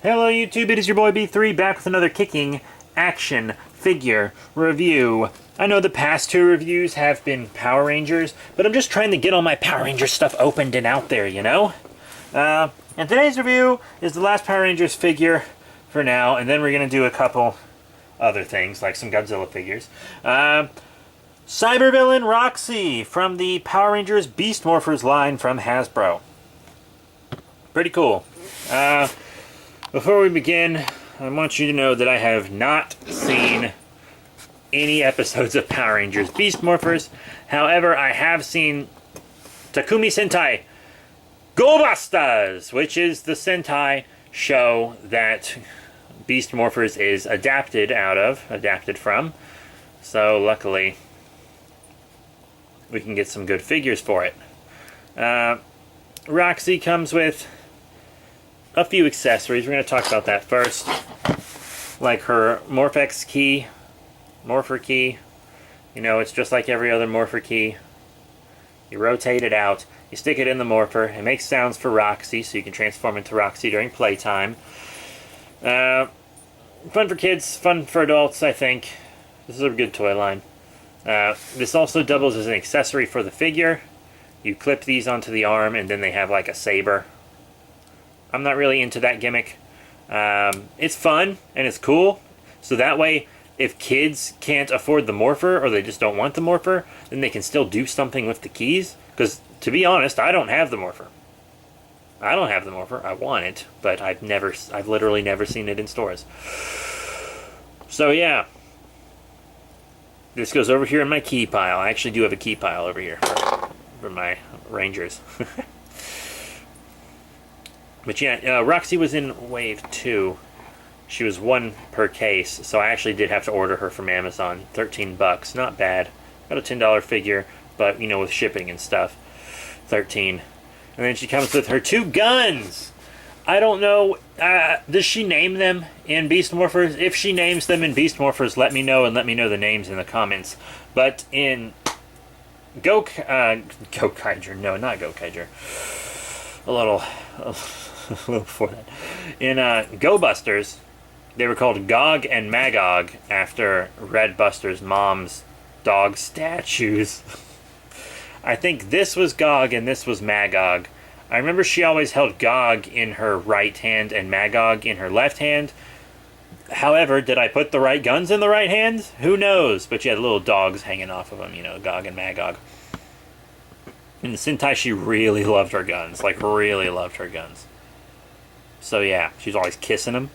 Hello YouTube, it is your boy B3 back with another kicking action figure review. I know the past two reviews have been Power Rangers, but I'm just trying to get all my Power Rangers stuff opened and out there, you know? And today's review is the last Power Rangers figure for now, and then we're going to do a couple other things, like some Godzilla figures. Cybervillain Roxy from the Power Rangers Beast Morphers line from Hasbro. Pretty cool. Before we begin, I want you to know that I have not seen any episodes of Power Rangers Beast Morphers. However, I have seen Takumi Sentai Go Bastas, which is the Sentai show that Beast Morphers is adapted from. So luckily, we can get some good figures for it. Roxy comes with a few accessories. We're going to talk about that first. Like her Morpher key. You know, it's just like every other Morpher key. You rotate it out. You stick it in the Morpher. It makes sounds for Roxy, so you can transform into Roxy during playtime. Fun for kids, fun for adults, I think. This is a good toy line. This also doubles as an accessory for the figure. You clip these onto the arm, and then they have like a saber. I'm not really into that gimmick. It's fun, and it's cool. So that way, if kids can't afford the Morpher, or they just don't want the Morpher, then they can still do something with the keys. Because, to be honest, I don't have the Morpher. I don't have the Morpher. I want it, but I've literally never seen it in stores. So yeah. This goes over here in my key pile. I actually do have a key pile over here for my Rangers. But yeah, Roxy was in Wave 2. She was 1 per case, so I actually did have to order her from Amazon. $13, not bad. Got a $10 figure, but you know, with shipping and stuff, $13. And then she comes with her 2 guns. I don't know, does she name them in Beast Morphers? If she names them in Beast Morphers, let me know, and let me know the names in the comments. But in Go-Kaiger, no, not Go-Kaiger. A little before that. In Go Busters, they were called Gog and Magog after Red Buster's mom's dog statues. I think this was Gog and this was Magog. I remember she always held Gog in her right hand and Magog in her left hand. However, did I put the right guns in the right hand? Who knows? But she had little dogs hanging off of them, you know, Gog and Magog. In the Sentai, she really loved her guns. Like, really loved her guns. So yeah, she's always kissing them.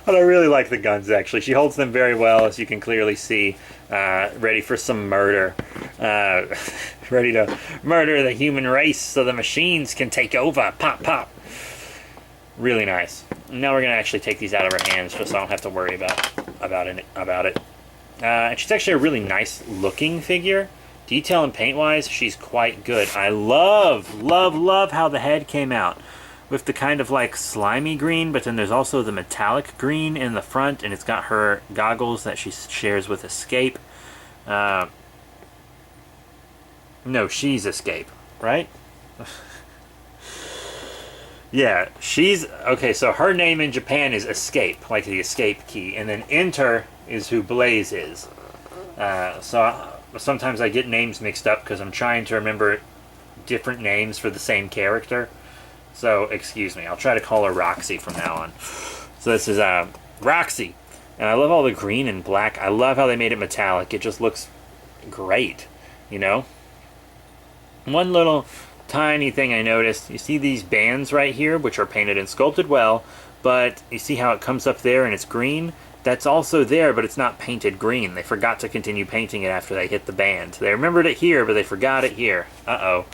But I really like the guns, actually. She holds them very well, as you can clearly see. Ready for some murder. Ready to murder the human race so the machines can take over. Pop, pop. Really nice. Now we're going to actually take these out of her hands, just so I don't have to worry about it. And she's actually a really nice looking figure. Detail and paint wise, she's quite good. I love how the head came out. With the kind of like slimy green, but then there's also the metallic green in the front, and it's got her goggles that she shares with Escape. No, she's Escape, right? Yeah, she's... Okay, so her name in Japan is Escape, like the escape key, and then Enter is who Blaze is. Sometimes I get names mixed up because I'm trying to remember different names for the same character. So, excuse me. I'll try to call her Roxy from now on. So this is Roxy. And I love all the green and black. I love how they made it metallic. It just looks great, you know? One little tiny thing I noticed. You see these bands right here, which are painted and sculpted well, but you see how it comes up there and it's green? That's also there, but it's not painted green. They forgot to continue painting it after they hit the band. They remembered it here, but they forgot it here. Uh-oh.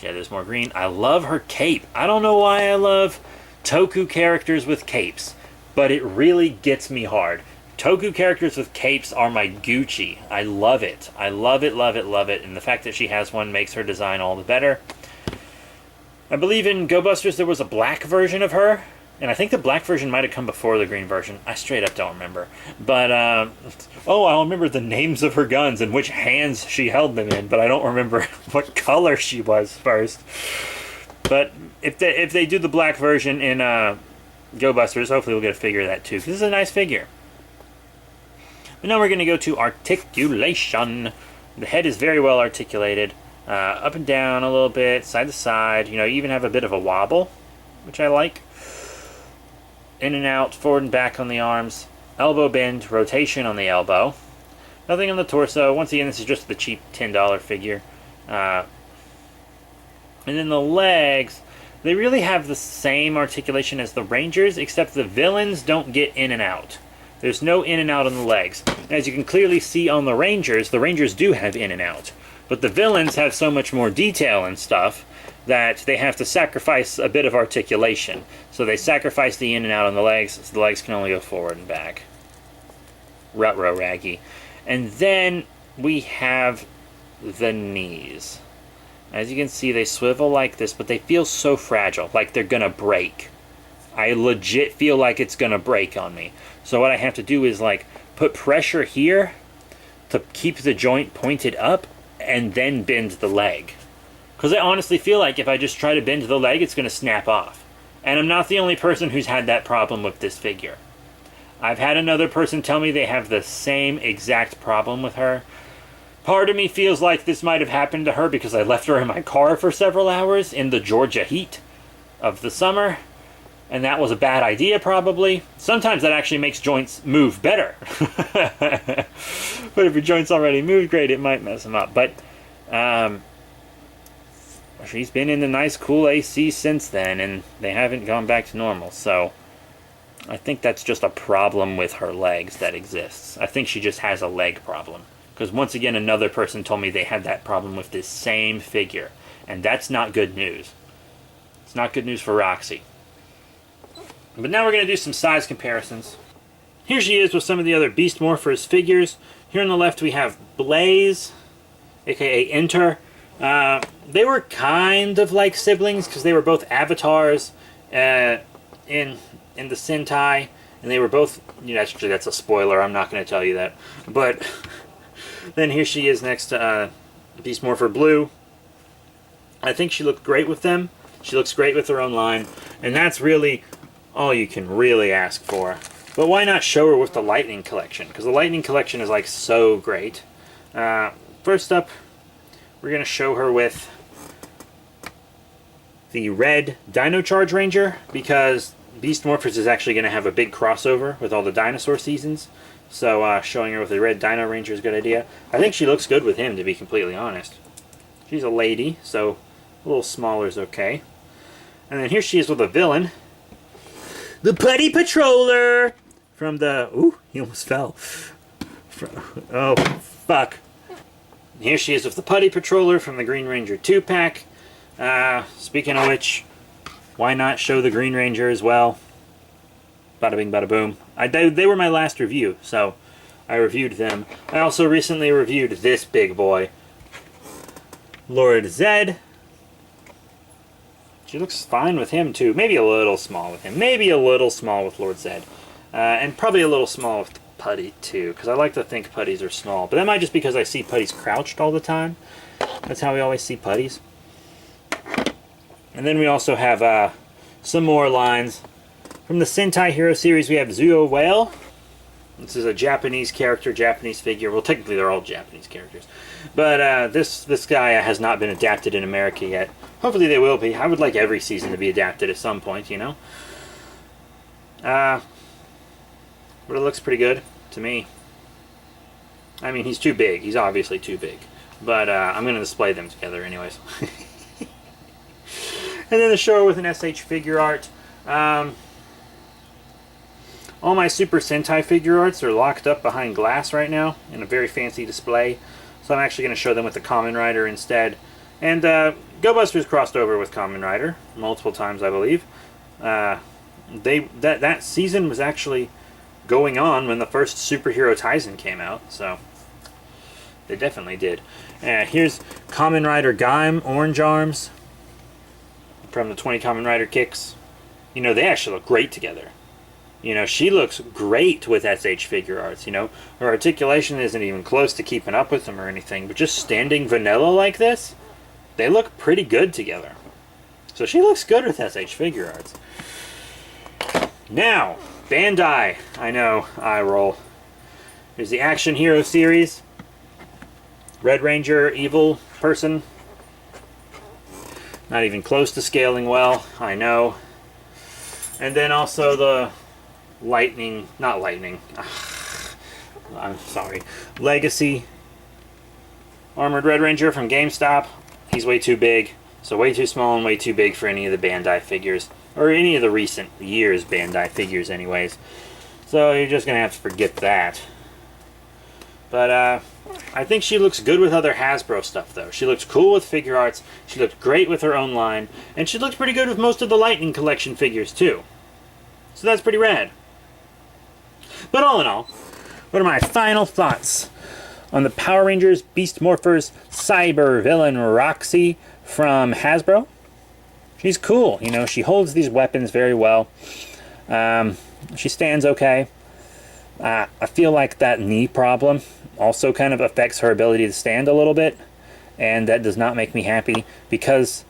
Yeah, there's more green. I love her cape. I don't know why I love Toku characters with capes, but it really gets me hard. Toku characters with capes are my Gucci. I love it. I love it, love it, love it. And the fact that she has one makes her design all the better. I believe in Go Busters there was a black version of her. And I think the black version might have come before the green version. I straight up don't remember. But, oh, I remember the names of her guns and which hands she held them in, but I don't remember what color she was first. But if they do the black version in Go Busters, hopefully we'll get a figure of that too. This is a nice figure. But now we're going to go to Articulation. The head is very well articulated. Up and down a little bit, side to side. You even have a bit of a wobble, which I like. In and out, forward and back on the arms. Elbow bend, rotation on the elbow. Nothing on the torso. Once again, this is just the cheap $10 figure. And then the legs, they really have the same articulation as the Rangers, except the villains don't get in and out. There's no in and out on the legs. And as you can clearly see on the Rangers do have in and out. But the villains have so much more detail and stuff that they have to sacrifice a bit of articulation. So they sacrifice the in and out on the legs, so the legs can only go forward and back. Ruh-roh raggy. And then we have the knees. As you can see, they swivel like this, but they feel so fragile, like they're gonna break. I legit feel like it's gonna break on me. So what I have to do is like put pressure here to keep the joint pointed up and then bend the leg. Because I honestly feel like if I just try to bend the leg, it's gonna snap off. And I'm not the only person who's had that problem with this figure. I've had another person tell me they have the same exact problem with her. Part of me feels like this might have happened to her because I left her in my car for several hours in the Georgia heat of the summer. And that was a bad idea, probably. Sometimes that actually makes joints move better. But if your joint's already moved great, it might mess them up. But she's been in the nice, cool AC since then, and they haven't gone back to normal. So I think that's just a problem with her legs that exists. I think she just has a leg problem. Because once again, another person told me they had that problem with this same figure. And that's not good news. It's not good news for Roxy. But now we're going to do some size comparisons. Here she is with some of the other Beast Morphers figures. Here on the left we have Blaze, aka Enter. They were kind of like siblings because they were both avatars in the Sentai. And they were both, actually that's a spoiler, I'm not going to tell you that. But then here she is next to Beast Morpher Blue. I think she looked great with them. She looks great with her own line. And that's really all you can really ask for. But why not show her with the Lightning Collection? Because the Lightning Collection is like so great. First up, we're going to show her with the red Dino Charge Ranger. Because Beast Morphers is actually going to have a big crossover with all the dinosaur seasons. So showing her with the red Dino Ranger is a good idea. I think she looks good with him, to be completely honest. She's a lady, so a little smaller is okay. And then here she is with a villain. The Putty Patroller! From the... Ooh, he almost fell. Oh, fuck. Here she is with the Putty Patroller from the Green Ranger 2-pack. Speaking of which, why not show the Green Ranger as well? Bada bing, bada boom. They were my last review, so I reviewed them. I also recently reviewed this big boy, Lord Zed. She looks fine with him, too. Maybe a little small with him. Maybe a little small with Lord Zed. And probably a little small with Putty, too, because I like to think putties are small. But that might just because I see putties crouched all the time. That's how we always see putties. And then we also have some more lines. From the Sentai Hero series, we have Zuo Whale. This is a Japanese character, Japanese figure. Well, technically they're all Japanese characters. But this guy has not been adapted in America yet. Hopefully they will be. I would like every season to be adapted at some point, But it looks pretty good to me. I mean, he's too big. He's obviously too big. But I'm going to display them together anyways. And then the show with an SH figure art. All my Super Sentai figure arts are locked up behind glass right now in a very fancy display. So I'm actually going to show them with the Kamen Rider instead. And Go Busters crossed over with Kamen Rider multiple times, I believe. That season was actually going on when the first Superhero Taisen came out, so they definitely did. Here's Kamen Rider Gaim Orange Arms from the 20 Kamen Rider kicks. They actually look great together. She looks great with SH figure arts, Her articulation isn't even close to keeping up with them or anything, but just standing vanilla like this, they look pretty good together. So she looks good with SH Figure Arts. Now, Bandai. I know, I roll. There's the Action Hero series. Red Ranger, evil person. Not even close to scaling well, I know. And then also the Lightning, not Lightning. I'm sorry. Legacy Armored Red Ranger from GameStop. He's way too big. So way too small and way too big for any of the Bandai figures. Or any of the recent years Bandai figures anyways. So you're just going to have to forget that. But I think she looks good with other Hasbro stuff though. She looks cool with figure arts. She looked great with her own line. And she looks pretty good with most of the Lightning Collection figures too. So that's pretty rad. But all in all, what are my final thoughts on the Power Rangers Beast Morphers Cyber Villain Roxy from Hasbro? She's cool, you know, she holds these weapons very well. She stands okay. I feel like that knee problem also kind of affects her ability to stand a little bit, and that does not make me happy because,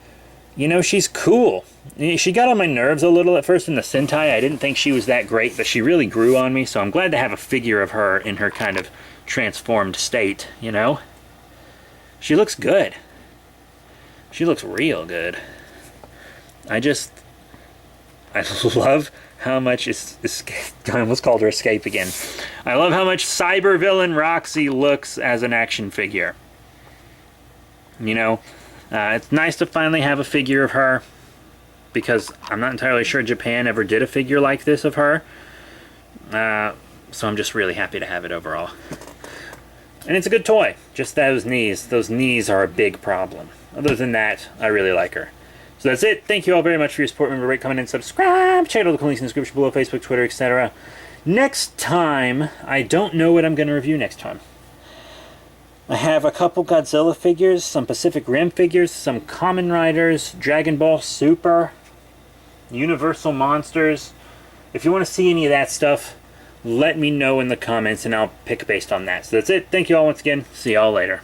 you know, she's cool. She got on my nerves a little at first in the Sentai. I didn't think she was that great, but she really grew on me, so I'm glad to have a figure of her in her kind of transformed state, you know? She looks good. She looks real good. I love how much I almost called her Escape again. I love how much Cyber Villain Roxy looks as an action figure. You know, it's nice to finally have a figure of her, because I'm not entirely sure Japan ever did a figure like this of her. So I'm just really happy to have it overall. And it's a good toy. Just those knees. Those knees are a big problem. Other than that, I really like her. So that's it. Thank you all very much for your support. Remember to rate, comment, and subscribe. Check out all the links in the description below, Facebook, Twitter, etc. Next time, I don't know what I'm going to review next time. I have a couple Godzilla figures, some Pacific Rim figures, some Kamen Riders, Dragon Ball Super, Universal Monsters. If you want to see any of that stuff, let me know in the comments and I'll pick based on that. So that's it. Thank you all once again. See y'all later.